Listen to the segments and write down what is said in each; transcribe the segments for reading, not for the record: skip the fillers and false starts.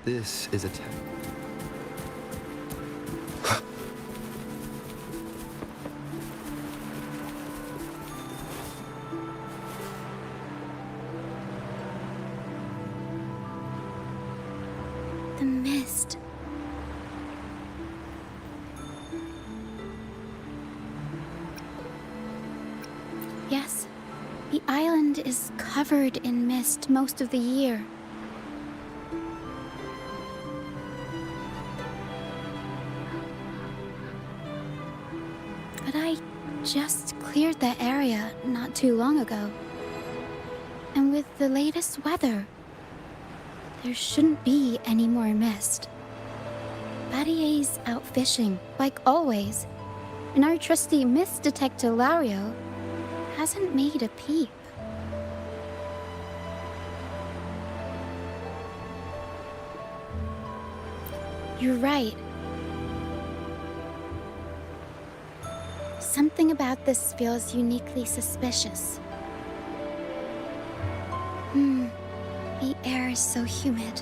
This is a The mist. Yes, the island is covered in mist most of the year. But I just cleared that area not too long ago. And with the latest weather, there shouldn't be any more mist. Battier's out fishing, like always, and our trusty mist detector Lario hasn't made a peep. You're right. Something about this feels uniquely suspicious. The air is so humid.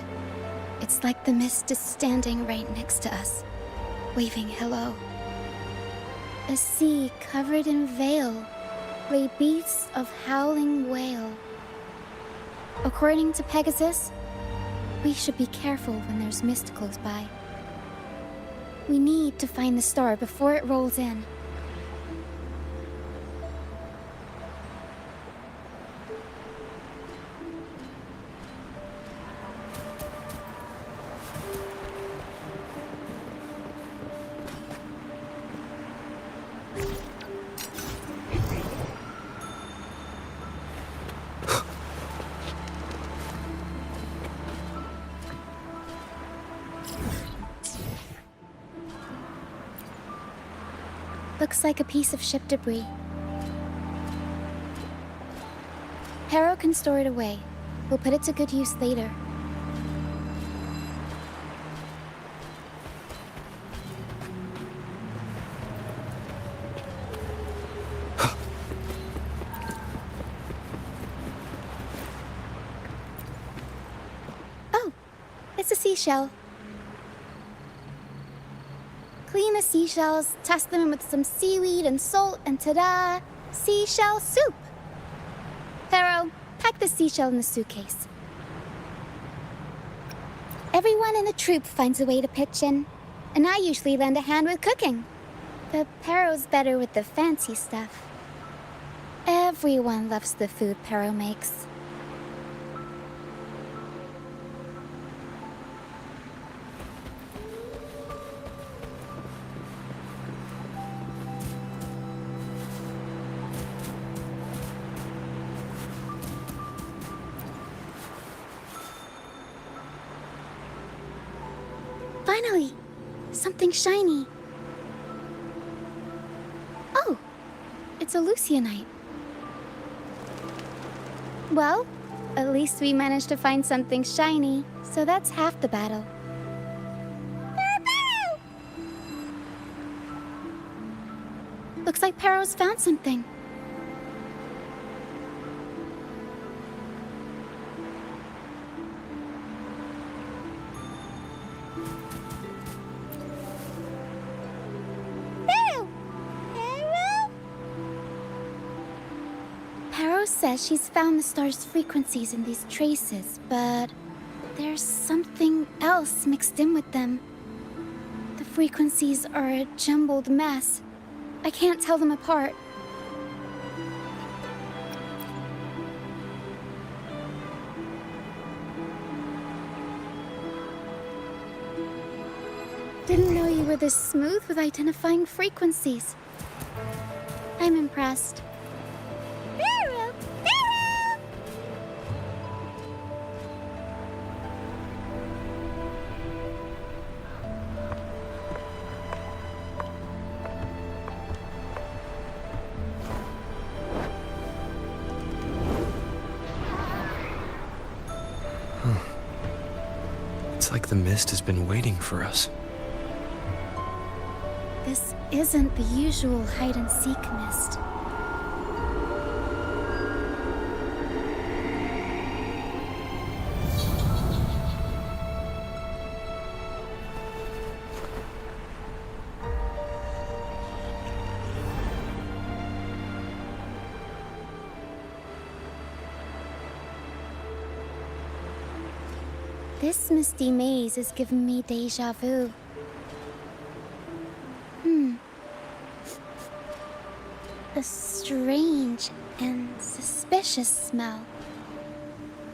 It's like the mist is standing right next to us, waving hello. A sea covered in veil lay beasts of howling whale. According to Pegasus, we should be careful when there's mist close by. We need to find the star before it rolls in. Looks like a piece of ship debris. Harrow can store it away. We'll put it to good use later. Oh, it's a seashell. Clean the seashells, test them with some seaweed and salt, and ta-da! Seashell soup! Pharaoh, pack the seashell in the suitcase. Everyone in the troop finds a way to pitch in, and I usually lend a hand with cooking. But Pharaoh's better with the fancy stuff. Everyone loves the food Pharaoh makes. Finally! Something shiny. Oh! It's a Lucianite. Well, at least we managed to find something shiny, so that's half the battle. Looks like Pharaoh's found something. Pharaoh says she's found the star's frequencies in these traces, but there's something else mixed in with them. The frequencies are a jumbled mess. I can't tell them apart. Didn't know you were this smooth with identifying frequencies. I'm impressed. It's like the mist has been waiting for us. This isn't the usual hide-and-seek mist. This misty maze is giving me deja vu. A strange and suspicious smell.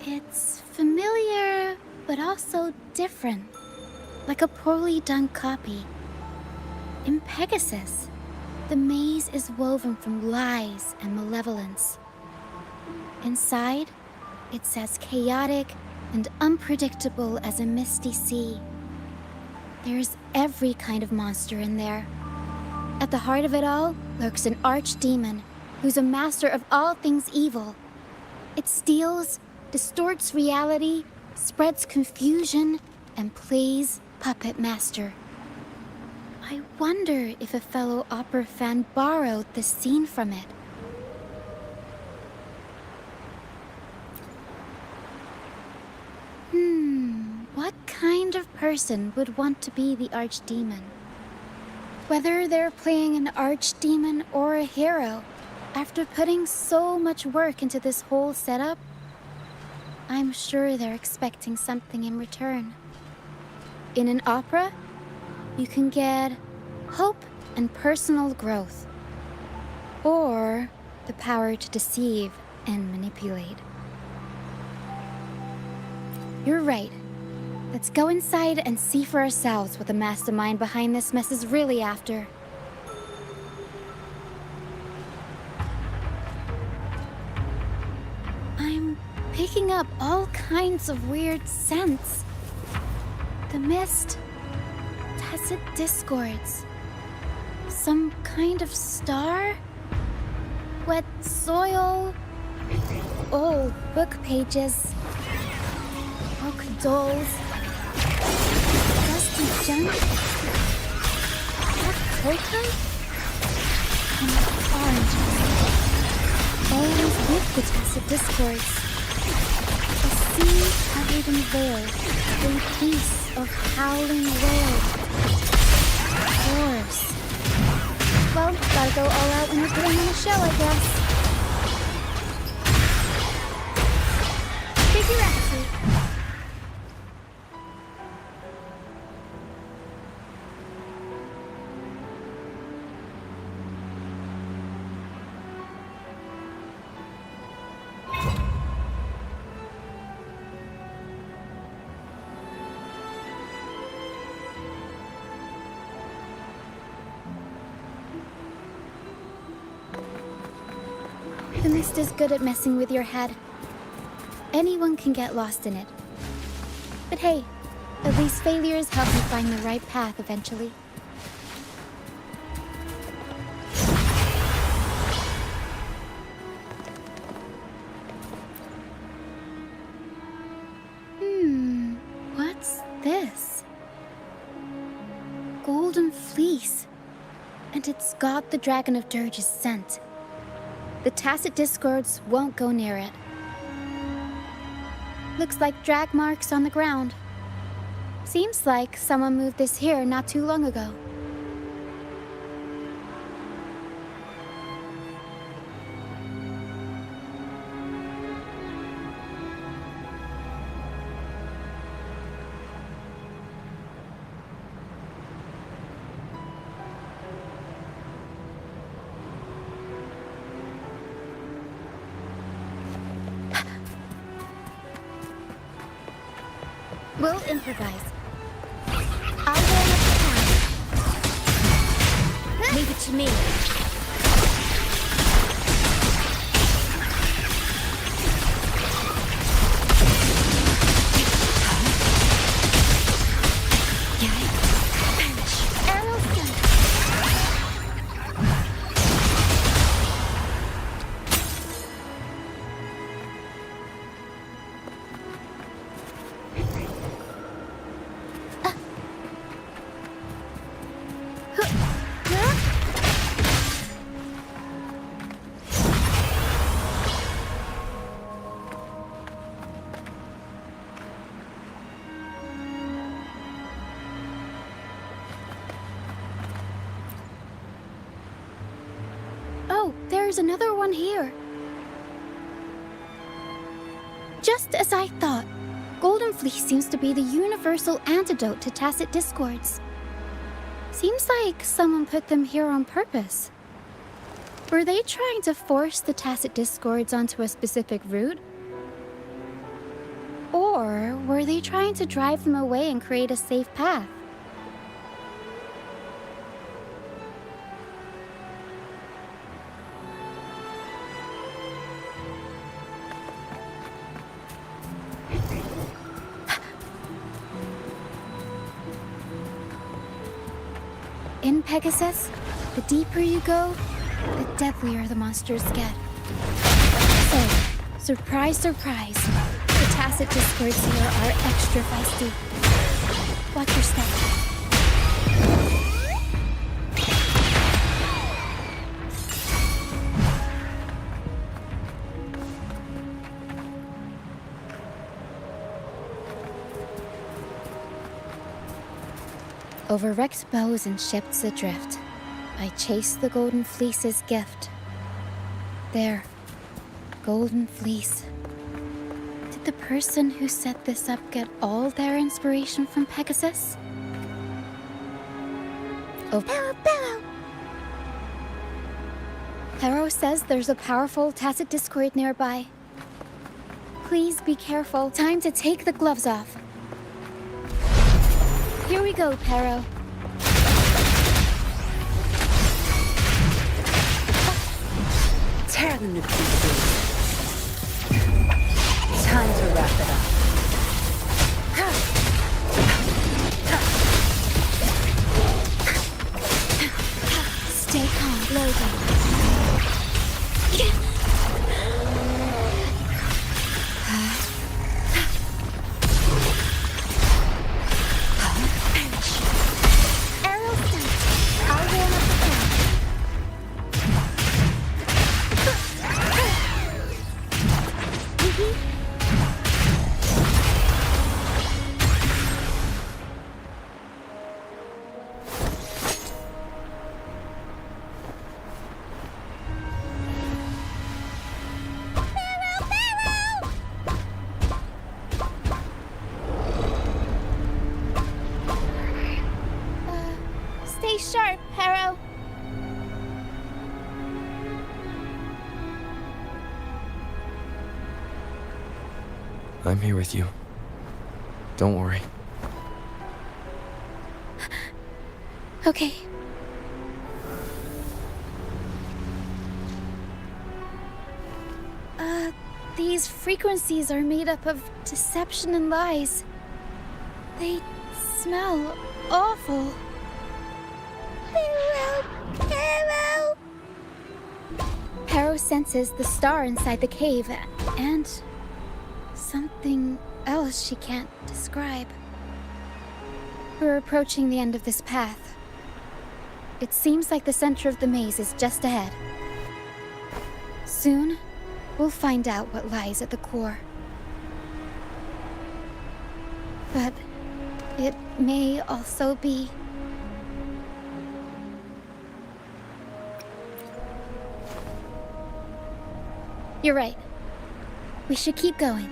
It's familiar, but also different. Like a poorly done copy. In Pegasus, the maze is woven from lies and malevolence. Inside, it's as chaotic and unpredictable as a misty sea. There's every kind of monster in there. At the heart of it all lurks an archdemon who's a master of all things evil. It steals, distorts reality, spreads confusion, and plays puppet master. I wonder if a fellow opera fan borrowed this scene from it. What kind of person would want to be the archdemon? Whether they're playing an archdemon or a hero, after putting so much work into this whole setup, I'm sure they're expecting something in return. In an opera, you can get hope and personal growth, or the power to deceive and manipulate. You're right. Let's go inside and see for ourselves what the mastermind behind this mess is really after. I'm picking up all kinds of weird scents. The mist, tacit discords, some kind of star, wet soil, old book pages, broken dolls, dusty junk, black coca, and oranges. Always with the tacit discords. A sea covered in veil, a piece of howling whale. Horse. Well, gotta go all out when you're putting on a show, I guess. Figure out. The mist is good at messing with your head. Anyone can get lost in it. But hey, at least failures help you find the right path eventually. What's this? Golden fleece. And it's got the Dragon of Dirge's scent. The tacit discords won't go near it. Looks like drag marks on the ground. Seems like someone moved this here not too long ago. We'll improvise. I'll go with the plan. Leave it to me. Arrow sent. Oh, there's another one here. Just as I thought, golden fleece seems to be the universal antidote to tacit discords. Seems like someone put them here on purpose. Were they trying to force the tacit discords onto a specific route? Or were they trying to drive them away and create a safe path? In Pegasus, the deeper you go, the deadlier the monsters get. So, surprise, surprise, the tacit discords here are extra feisty. Watch your step. Over wrecked bows and ships adrift, I chase the golden fleece's gift. There, golden fleece. Did the person who set this up get all their inspiration from Pegasus? Oh, Pero! Pero says there's a powerful tacit discord nearby. Please be careful. Time to take the gloves off. Here we go, Pero. Tear them to pieces. Time to wrap it up. Stay calm, Logan. Stay sharp, Pero. I'm here with you. Don't worry. Okay. These frequencies are made up of deception and lies. They smell awful. Pero! Pero senses the star inside the cave, and something else she can't describe. We're approaching the end of this path. It seems like the center of the maze is just ahead. Soon, we'll find out what lies at the core. But it may also be... You're right. We should keep going.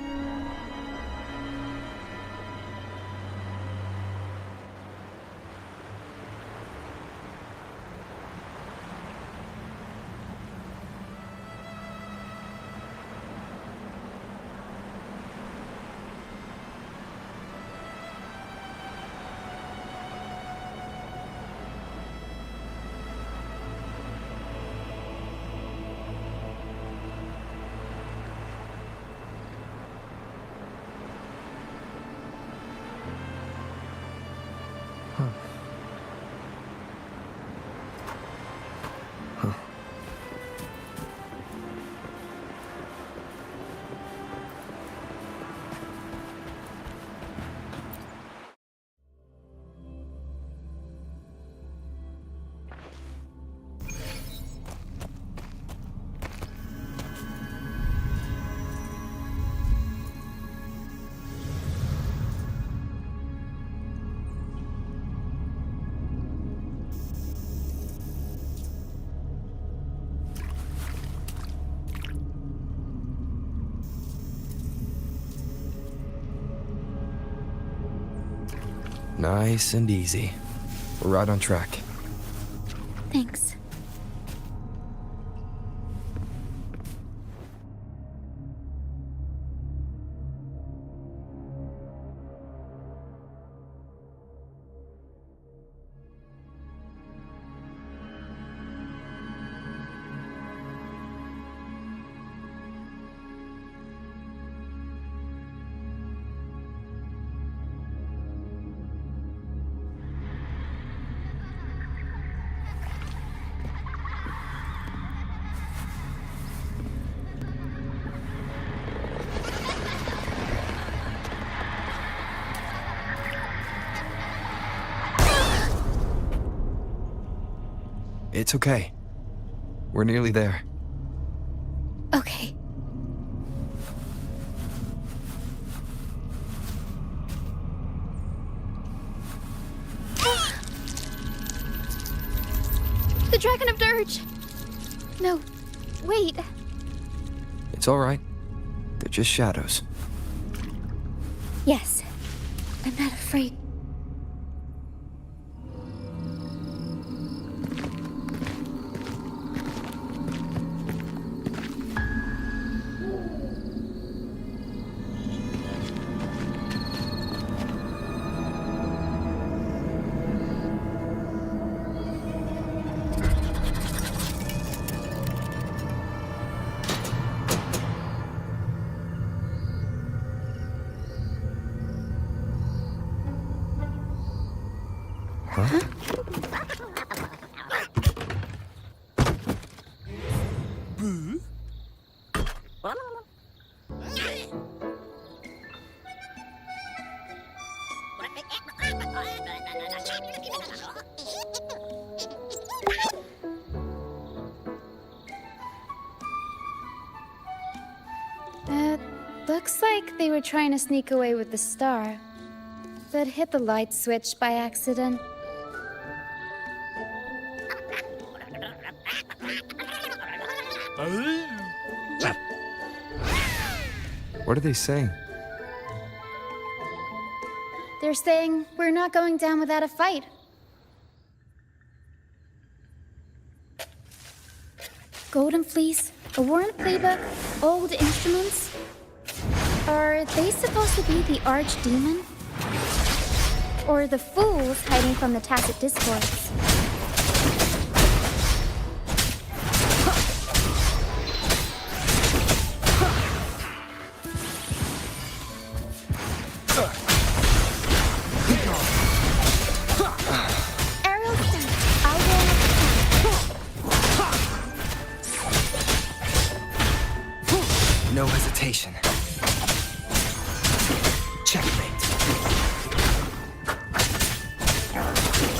Nice and easy. We're right on track. Thanks. It's okay. We're nearly there. Okay. The Dragon of Dirge! No, wait. It's all right. They're just shadows. Yes, I'm not afraid. Huh? Looks like they were trying to sneak away with the star, but hit the light switch by accident. What are they saying? They're saying we're not going down without a fight. Golden Fleece, a worn playbook, old instruments. Are they supposed to be the archdemon? Or the fools hiding from the tacit discourse? Arrow sent. I'll No hesitation. Checkmate.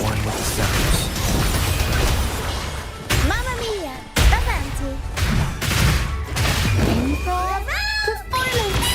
One with the sounds. Mamma mia! Avanti! Improv performance!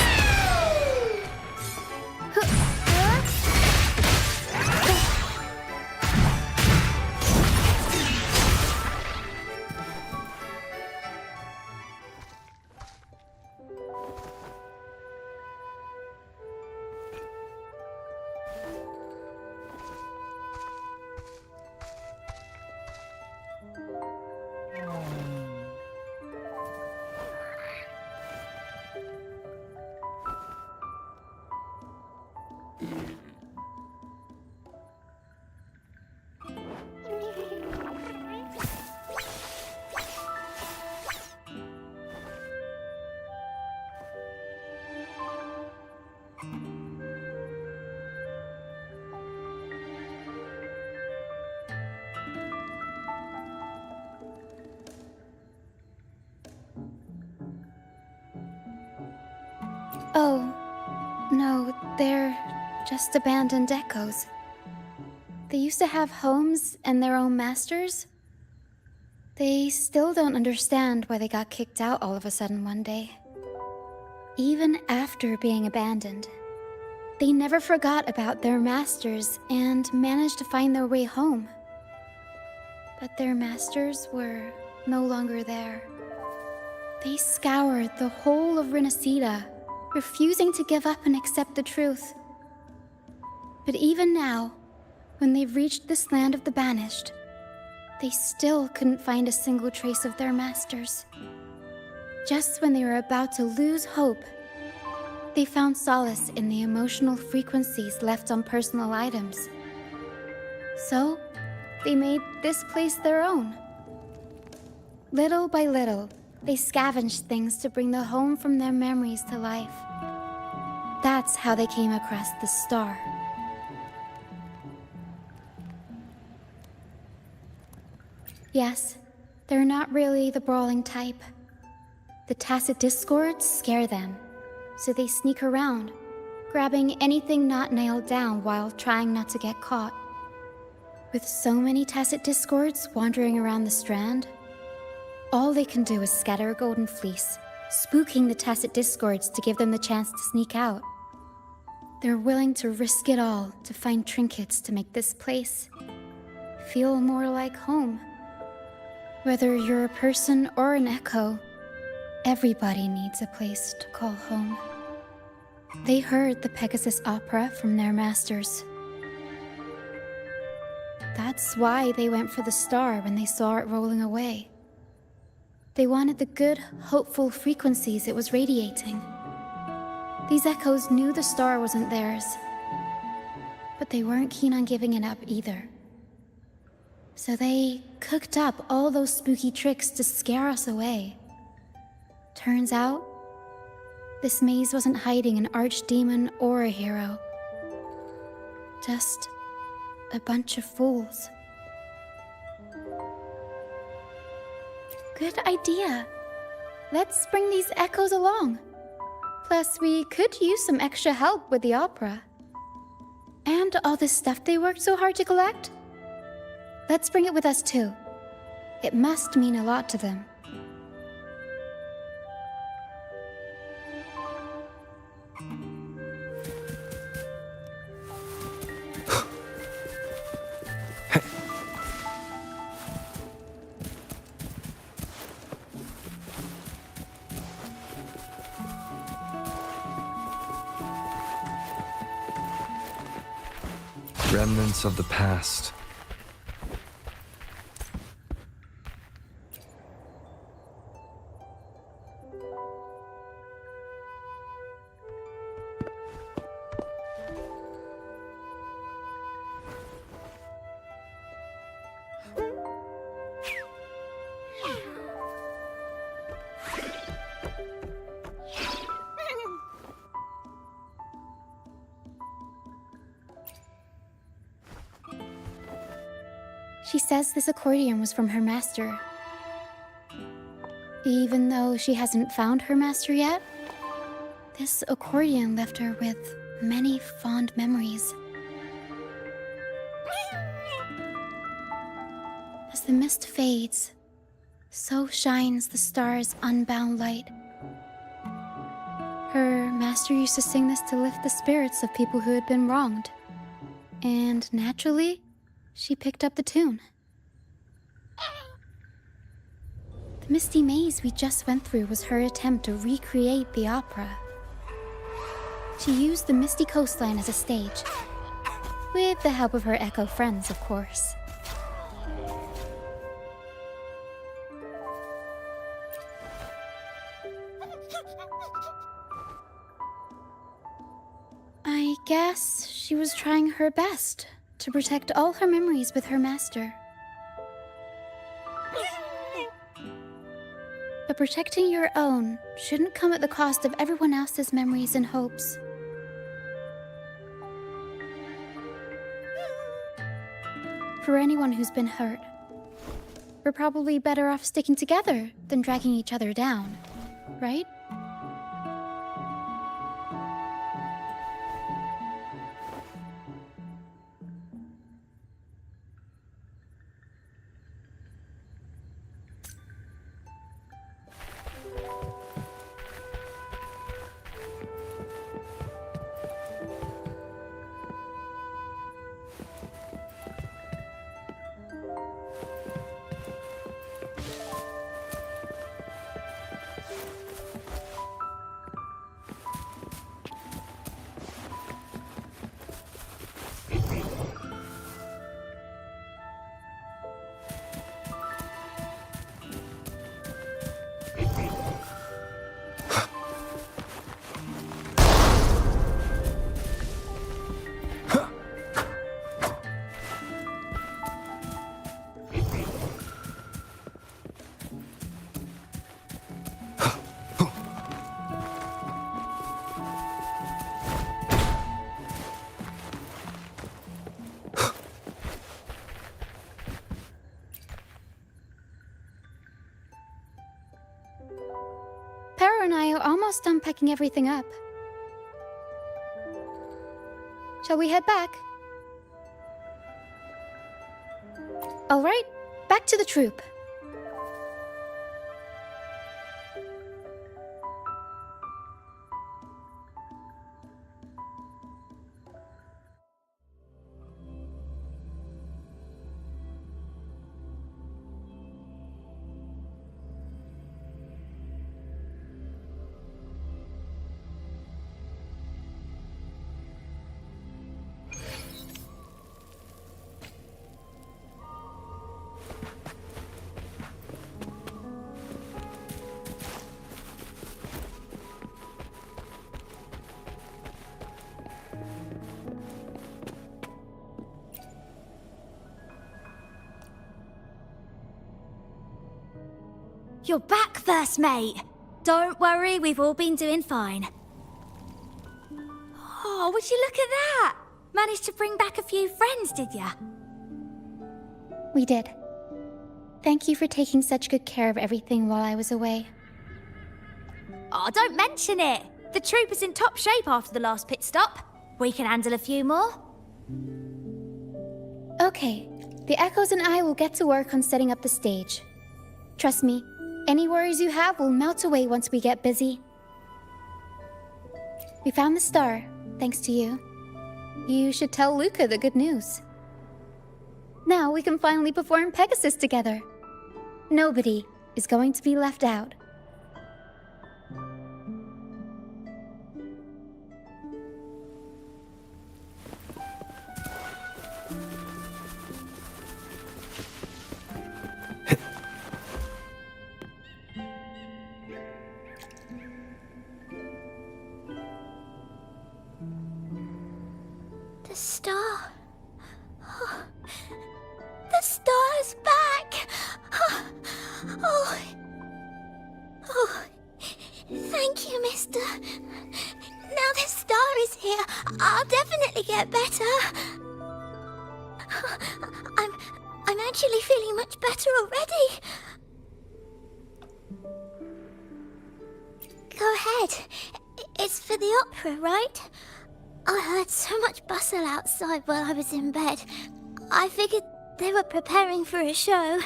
Oh, no, they're just abandoned echoes. They used to have homes and their own masters. They still don't understand why they got kicked out all of a sudden one day. Even after being abandoned, they never forgot about their masters and managed to find their way home. But their masters were no longer there. They scoured the whole of Renacida, refusing to give up and accept the truth. But even now, When they reached this land of the banished, they still couldn't find a single trace of their masters. Just when they were about to lose hope, they found solace in the emotional frequencies left on personal items. So, they made this place their own. Little by little, they scavenged things to bring the home from their memories to life. That's how they came across the star. Yes, they're not really the brawling type. The tacit discords scare them, so they sneak around, grabbing anything not nailed down while trying not to get caught. With so many tacit discords wandering around the strand, all they can do is scatter a golden fleece, spooking the tacit discords to give them the chance to sneak out. They're willing to risk it all to find trinkets to make this place feel more like home. Whether you're a person or an echo, everybody needs a place to call home. They heard the Pegasus opera from their masters. That's why they went for the star when they saw it rolling away. They wanted the good, hopeful frequencies it was radiating. These echoes knew the star wasn't theirs, but they weren't keen on giving it up either. So they cooked up all those spooky tricks to scare us away. Turns out, this maze wasn't hiding an archdemon or a hero. Just a bunch of fools. Good idea. Let's bring these echoes along. Plus, we could use some extra help with the opera. And all this stuff they worked so hard to collect? Let's bring it with us too. It must mean a lot to them. Remnants of the past. She says this accordion was from her master. Even though she hasn't found her master yet, this accordion left her with many fond memories. As the mist fades, so shines the star's unbound light. Her master used to sing this to lift the spirits of people who had been wronged. And naturally, she picked up the tune. The misty maze we just went through was her attempt to recreate the opera. She used the misty coastline as a stage, with the help of her echo friends, of course. I guess she was trying her best to protect all her memories with her master. But protecting your own shouldn't come at the cost of everyone else's memories and hopes. For anyone who's been hurt, we're probably better off sticking together than dragging each other down, right? Star and I are almost done packing everything up. Shall we head back? All right, back to the troop. You're back, First Mate. Don't worry, we've all been doing fine. Oh, would you look at that? Managed to bring back a few friends, did ya? We did. Thank you for taking such good care of everything while I was away. Oh, don't mention it. The troop is in top shape after the last pit stop. We can handle a few more. Okay, the Echoes and I will get to work on setting up the stage. Trust me, any worries you have will melt away once we get busy. We found the star, thanks to you. You should tell Luca the good news. Now we can finally perform Pegasus together. Nobody is going to be left out. The star. Oh, the star's back. Oh. Thank you, mister. Now the star is here, I'll definitely get better. I'm actually feeling much better already. Go ahead. It's for the opera, right? I heard so much bustle outside while I was in bed. I figured they were preparing for a show.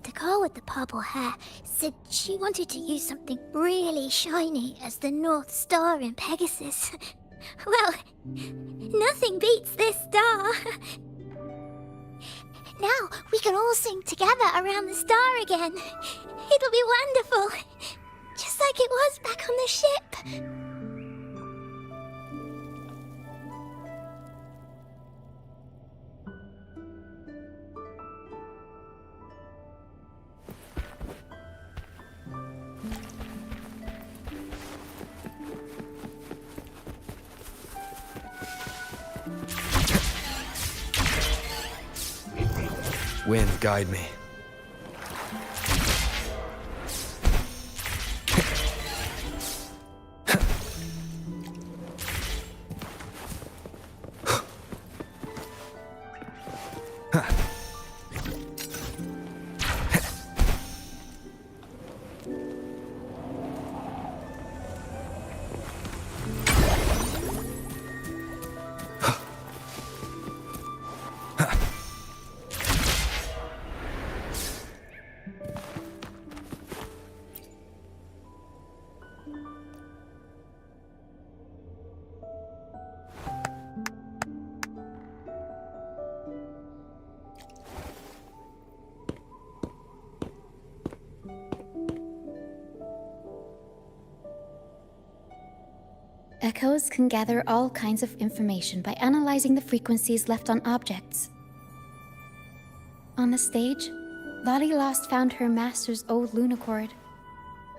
The girl with the purple hair said she wanted to use something really shiny as the North Star in Pegasus. Well, nothing beats this star. Now we can all sing together around the star again. It'll be wonderful. Just like it was back on the ship. Wind, guide me. Echoes can gather all kinds of information by analyzing the frequencies left on objects. On the stage, Lottie Lost found her master's old lunicord.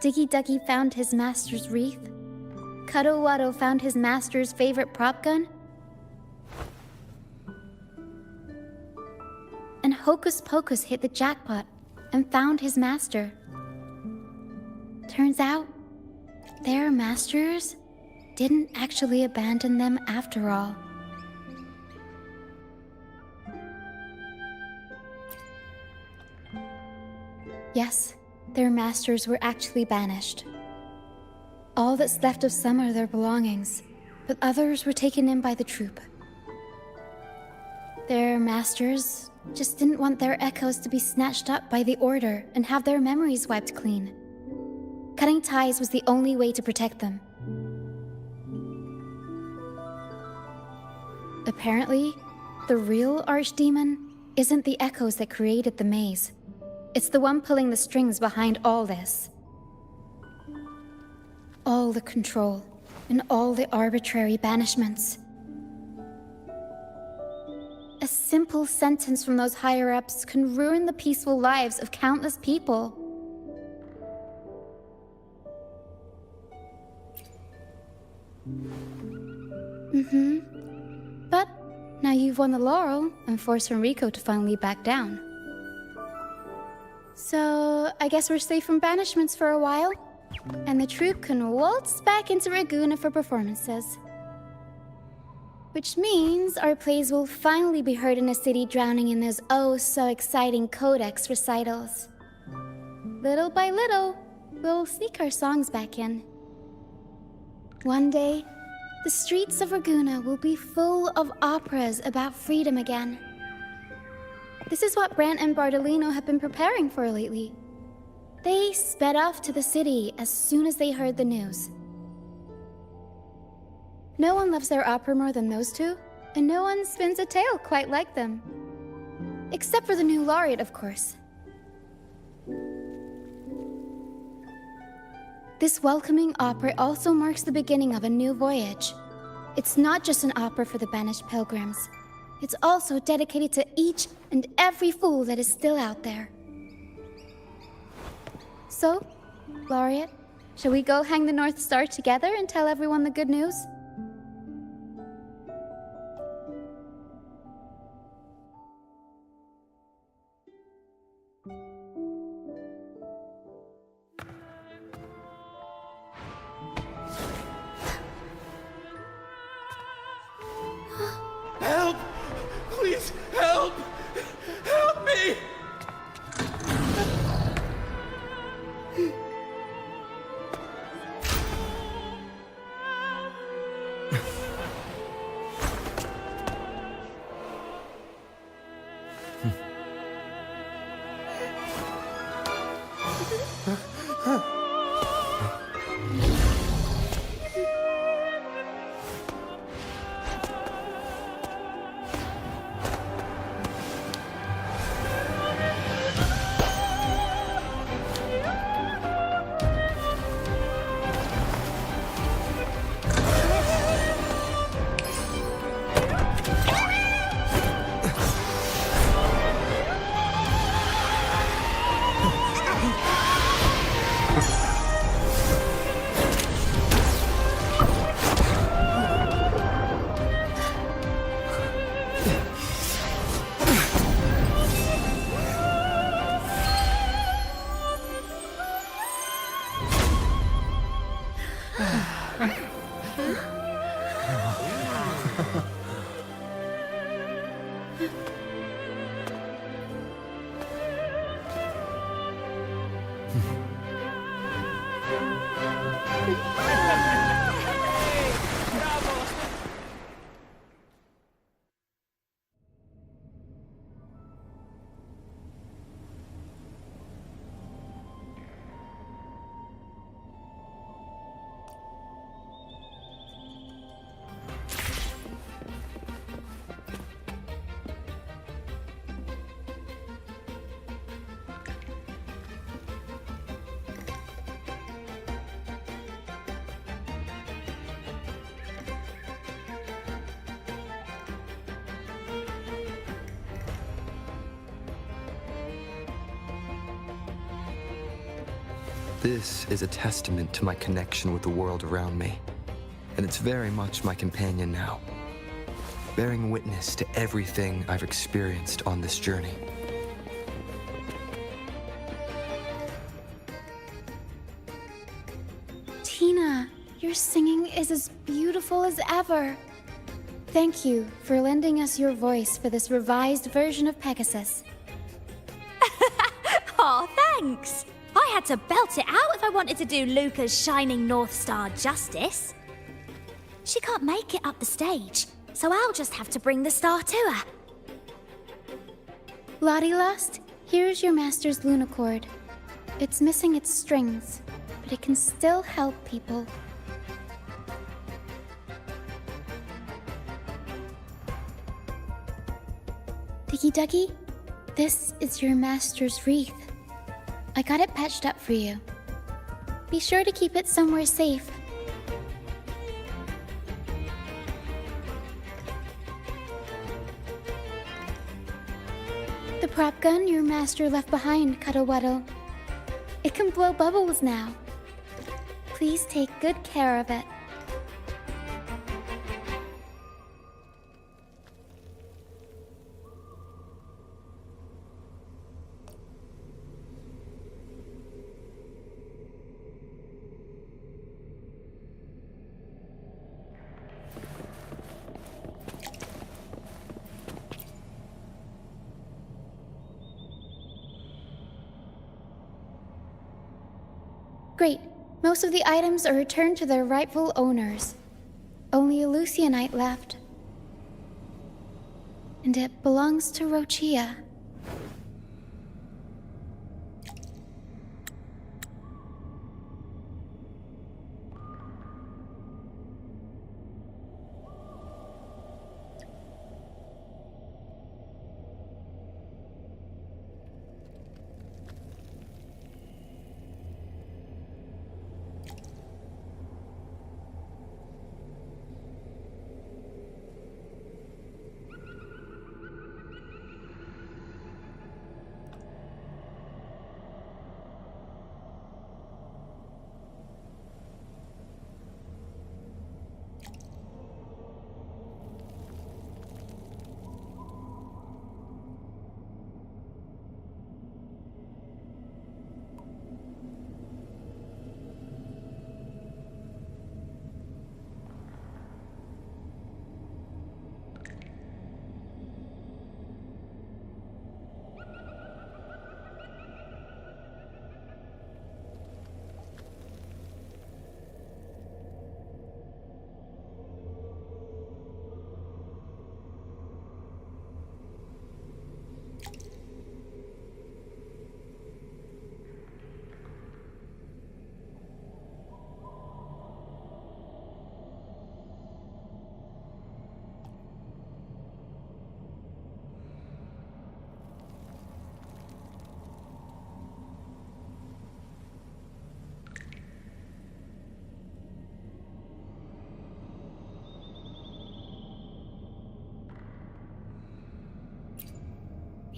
Diggy Duggy found his master's wreath. Cuddle Waddle found his master's favorite prop gun. And Hocus Pocus hit the jackpot and found his master. Turns out, their masters didn't actually abandon them after all. Yes, their masters were actually banished. All that's left of some are their belongings, but others were taken in by the troop. Their masters just didn't want their echoes to be snatched up by the Order and have their memories wiped clean. Cutting ties was the only way to protect them. Apparently, the real Archdemon isn't the echoes that created the maze. It's the one pulling the strings behind all this. All the control, and all the arbitrary banishments. A simple sentence from those higher-ups can ruin the peaceful lives of countless people. But now you've won the laurel and forced Enrico to finally back down. So, I guess we're safe from banishments for a while, and the troupe can waltz back into Ragusa for performances. Which means our plays will finally be heard in a city drowning in those oh-so-exciting codex recitals. Little by little, we'll sneak our songs back in. One day, the streets of Ragusa will be full of operas about freedom again. This is what Brant and Bardolino have been preparing for lately. They sped off to the city as soon as they heard the news. No one loves their opera more than those two, and no one spins a tale quite like them. Except for the new laureate, of course. This welcoming opera also marks the beginning of a new voyage. It's not just an opera for the banished pilgrims. It's also dedicated to each and every fool that is still out there. So, Laureate, shall we go hang the North Star together and tell everyone the good news? Help! Please, help! Help me! This is a testament to my connection with the world around me, and it's very much my companion now, bearing witness to everything I've experienced on this journey. Tina, your singing is as beautiful as ever. Thank you for lending us your voice for this revised version of Pegasus. Aw, thanks! I I had to belt it out if I wanted to do Luca's Shining North Star justice. She can't make it up the stage, so I'll just have to bring the star to her. Lottie Lost, here's your master's Lunacord. It's missing its strings, but it can still help people. Diggy Duggy, this is your master's wreath. I got it patched up for you. Be sure to keep it somewhere safe. The prop gun your master left behind, Cuddle-Wuddle. It can blow bubbles now. Please take good care of it. Great. Most of the items are returned to their rightful owners. Only a Lucianite left. And it belongs to Roccia.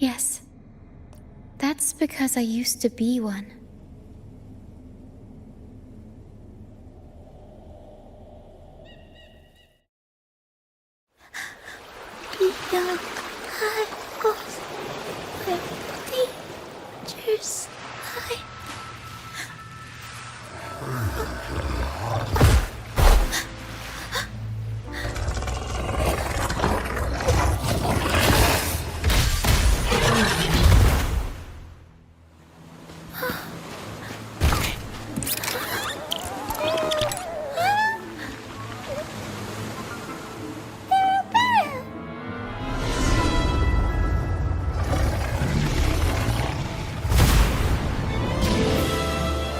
Yes. That's because I used to be one. Beyond eyeballs, where dangers lie.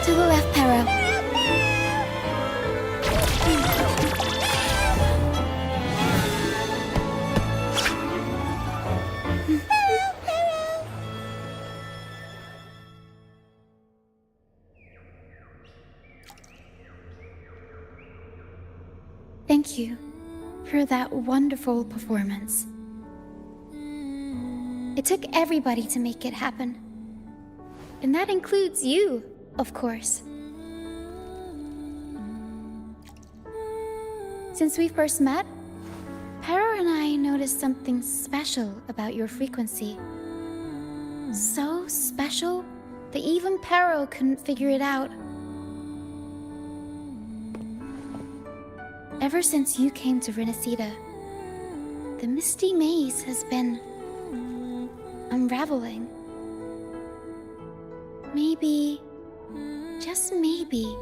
To the left, Pero. Thank you for that wonderful performance. It took everybody to make it happen. And that includes you, of course. Since we first met, Pero and I noticed something special about your frequency. So special that even Pero couldn't figure it out. Ever since you came to Renacida, the misty maze has been unraveling. Maybe just maybe,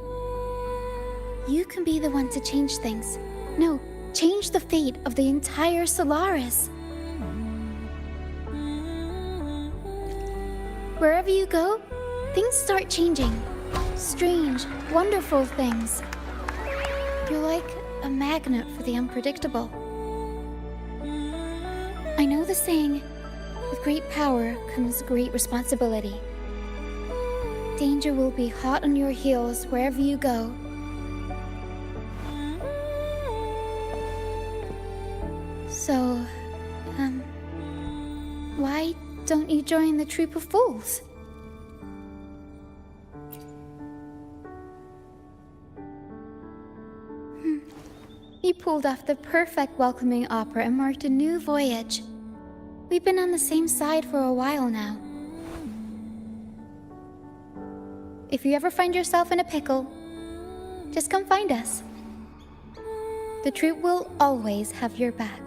you can be the one to change things. No, change the fate of the entire Solaris. Wherever you go, things start changing. Strange, wonderful things. You're like a magnet for the unpredictable. I know the saying, with great power comes great responsibility. Danger will be hot on your heels wherever you go. So, why don't you join the troop of fools? You pulled off the perfect welcoming opera and marked a new voyage. We've been on the same side for a while now. If you ever find yourself in a pickle, just come find us. The troop will always have your back.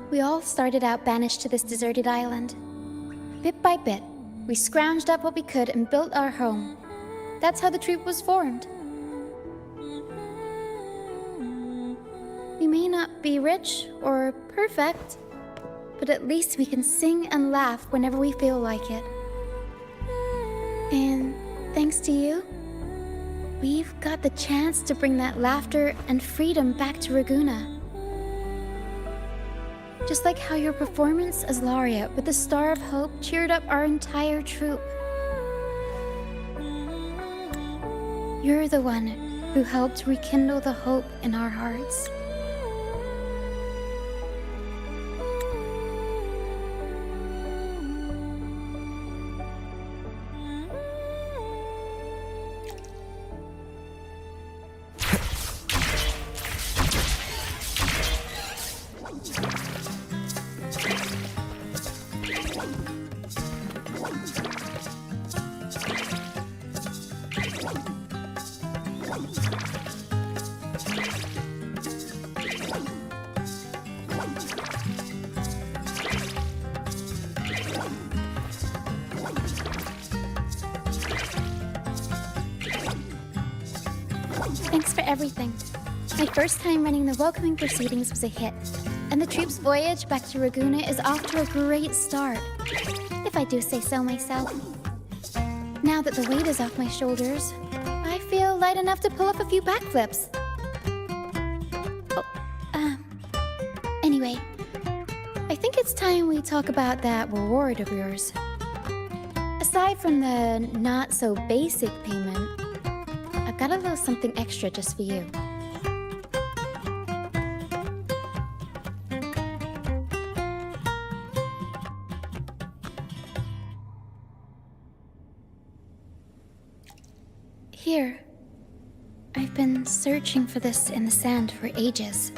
We all started out banished to this deserted island. Bit by bit, we scrounged up what we could and built our home. That's how the troop was formed. We may not be rich or perfect, but at least we can sing and laugh whenever we feel like it. And thanks to you, we've got the chance to bring that laughter and freedom back to Raguna. Just like how your performance as Laureate with the Star of Hope cheered up our entire troop. You're the one who helped rekindle the hope in our hearts. Thanks for everything. My first time running the welcoming proceedings was a hit, and the troop's voyage back to Raguna is off to a great start, if I do say so myself. Now that the weight is off my shoulders, I feel light enough to pull off a few backflips. Anyway, I think it's time we talk about that reward of yours. Aside from the not-so-basic payment, I've got a little something extra just for you. Here. I've been searching for this in the sand for ages.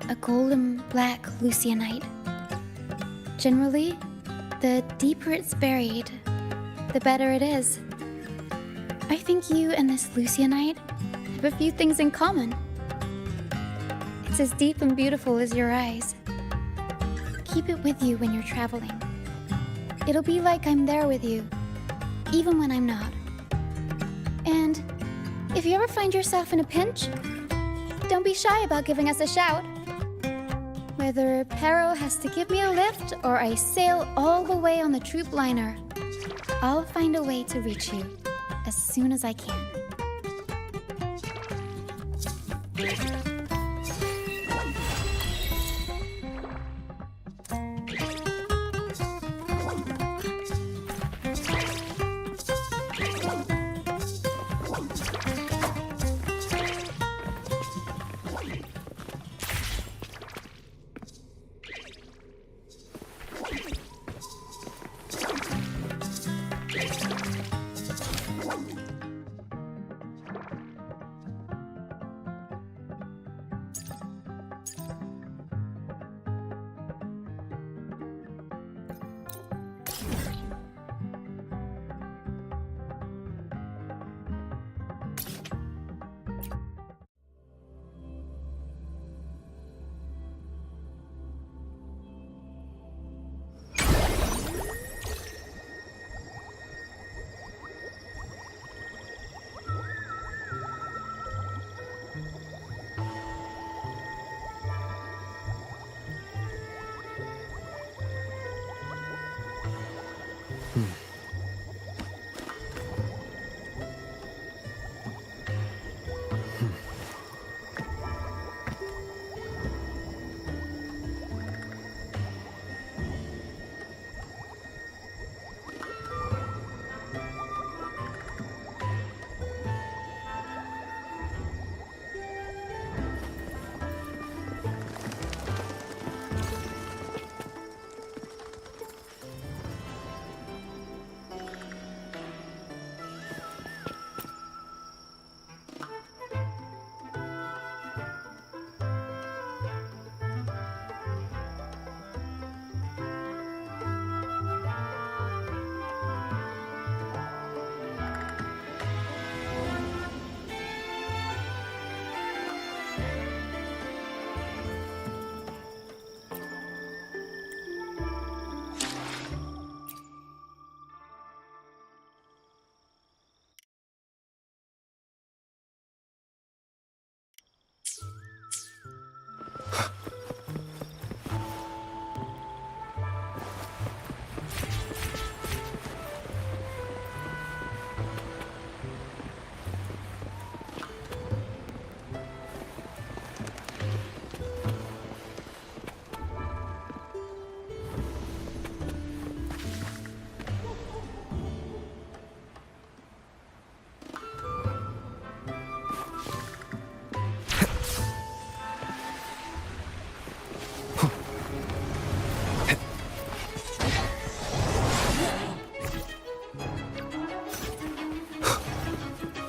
A golden black Lucianite. Generally, the deeper it's buried, the better it is. I think you and this Lucianite have a few things in common. It's as deep and beautiful as your eyes. Keep it with you when you're traveling. It'll be like I'm there with you, even when I'm not. And if you ever find yourself in a pinch, don't be shy about giving us a shout. Whether Pero has to give me a lift or I sail all the way on the troop liner, I'll find a way to reach you as soon as I can.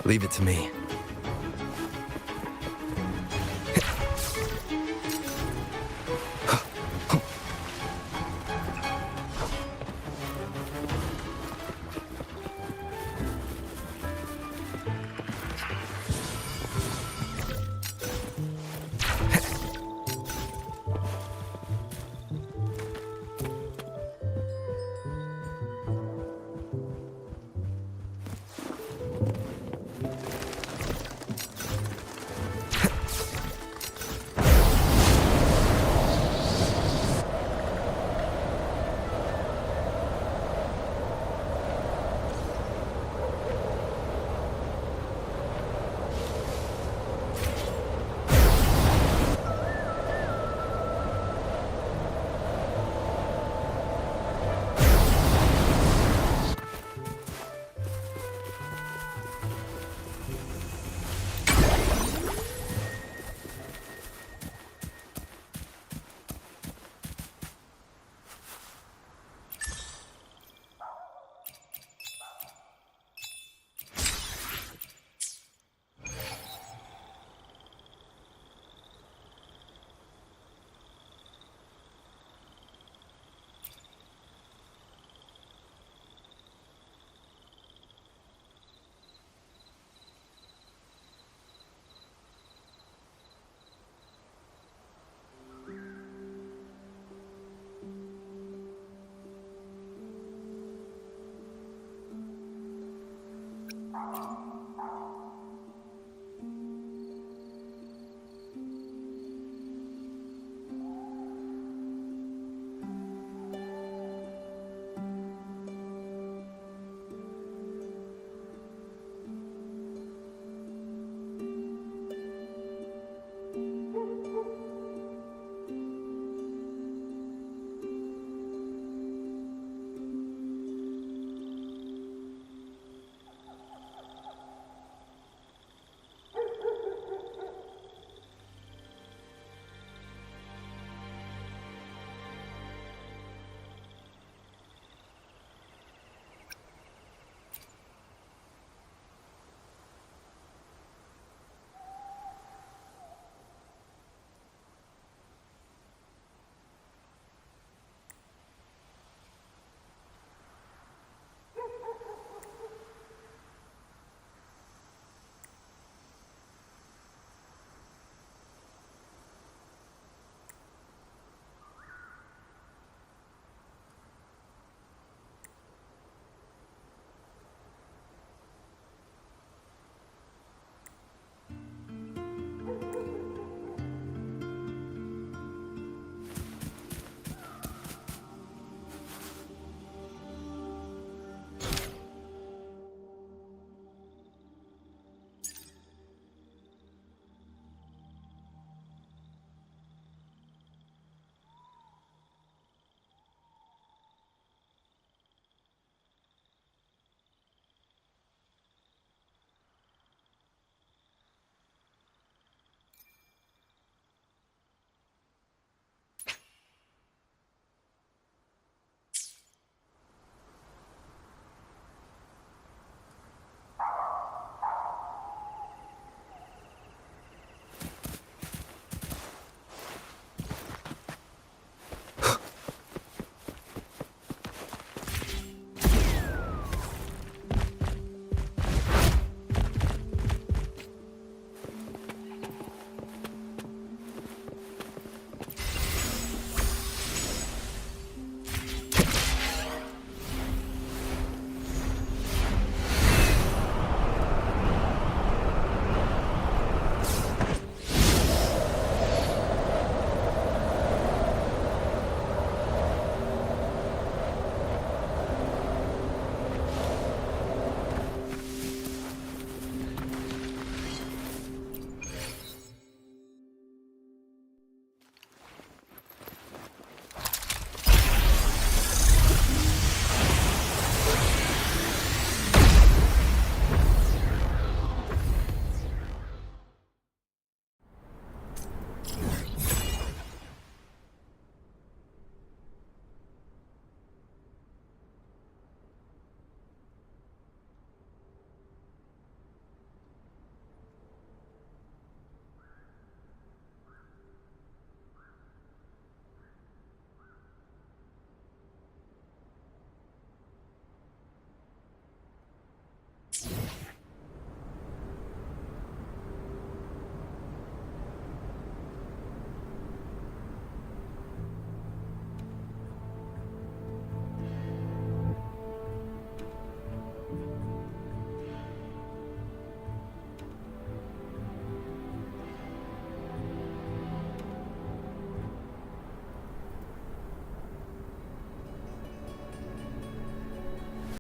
Leave it to me.